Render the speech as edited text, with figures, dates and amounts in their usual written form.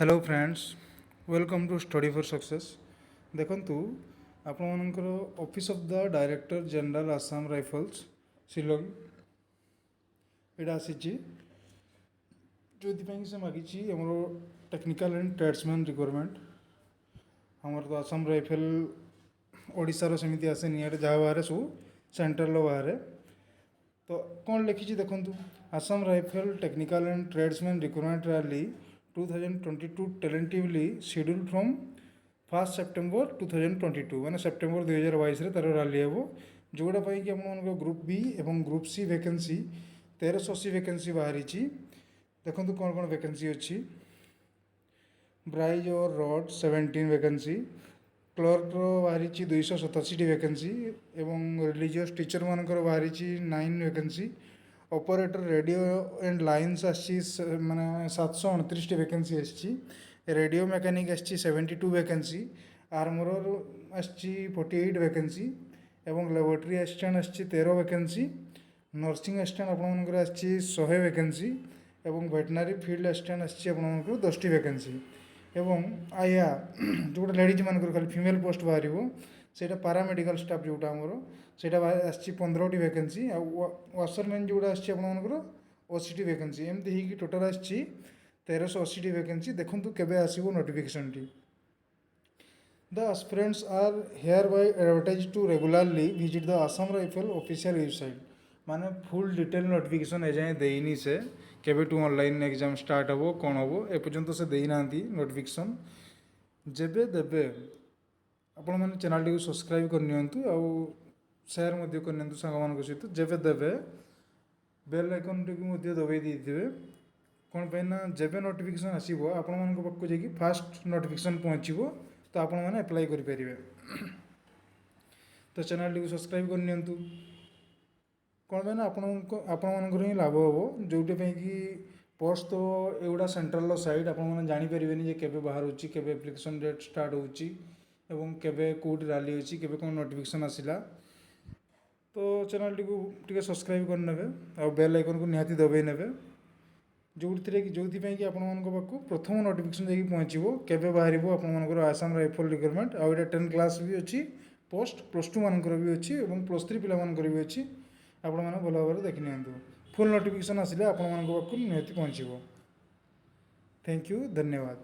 Hello friends, welcome to study for success. देखंतु आपनकर office of the director general Assam Rifles Shillong एटा आसी जो से मागी आमर टेक्निकल एंड ट्रेड्समैन रिक्वायरमेंट आमर तो आसाम राइफल ओडिशार सेमती आसे नियर जहाँ बाहर सब सेंट्रल बाहर तो कौन लिखी देखु Assam rifle technical and tradesman requirement rally 2022 tentatively schedule from 1 September 2022 मैंने सेप्टेम्बर 2022 तार रैली हे जोड़ा कि आम ग्रुप बी और ग्रुप सी वैकेंसी 1380 वैकेंसी बाहरी देखो कौन कौन वैकेंसी अच्छी ब्राइज और रॉड 17 वैकेंसी क्लर्क बाहरी 287 वैकेंसी एवं रिलीजियस टीचर मानकर बाहरी 9 vacancy operator radio and lines आसी माने 729 वैकेंसी आसी रेडियो मेकानिक आसी 72 वैकेंसी आर्मोर आसी 48 वैकेंसी एवं लेबोरेटरी असिस्टेंट आसी 13 वैकेंसी नर्सिंग असिस्टेंट आपंकर आसी 100 वैकेंसी एवं वेटनारी फील्ड असिस्टेंट आसी आपंकर 10 वैकेंसी एवं आया जोटा लेडीज मान खाली फीमेल पोस्ट बाहर से पारामेडिकल स्टाफ जोटा आमर से आसी 15 वैकेंसी वाशरमैन जोड़ा आपर 80 वैकेंसी एमती ही टोटाल आसी 1380 वैकेंसी देखूँ केवे आसो नोटिफिकेशन टी the aspirants are here by advertise to regularly visit the Assam rifle official website माने फुल डिटेल नोटिफिकेशन एजाएँ देनी से केबेटू ऑनलाइन एग्जाम स्टार्ट हम कौन हम एपर्यंत से देना नोटिफिकेशन जेबे देबे आपण मैंने चैनल टी सब्सक्राइब करनी आउ सेयार करनी सांग सहित जेबे देबे बेल आइकन टी दबाई देते कौन पे ना जेबे नोटिफिकेशन आसो आपण मान पाक जाकि फास्ट नोटिफिकेशन पहुँचो तो आपण मैंने अप्लाई करेंगे तो चैनल टी सब्सक्राइब करनी कौन पे ना आपण ही लाभ हम जोटे कि पोस्ट तो एगुड़ा सेंट्रल साइट आपने जानीपर केवे बाहर केवे एप्लिकेशन डेट स्टार्ट होवं केवे कौट रैली अच्छी केवे कौन नोटिफिकेशन आसला तो चैनल टी सब्सक्राइब करने आ बेल आइकन को निहाती दबाई ने जो कि आप प्रथम नोटिफिकेशन जाकि पहुँचो केवे बाहर आपर आसाम राइफल रिक्वायरमेंट आउ 10 क्लास भी अच्छी पोस्ट +2 मानकर भी अच्छी और +3 पिलामानकर भी अच्छी आपण मैंने भल भाव देखी नि फुल नोटिफिकेशन आसिले आपण निहाती पहुँचो। थैंक यू, धन्यवाद।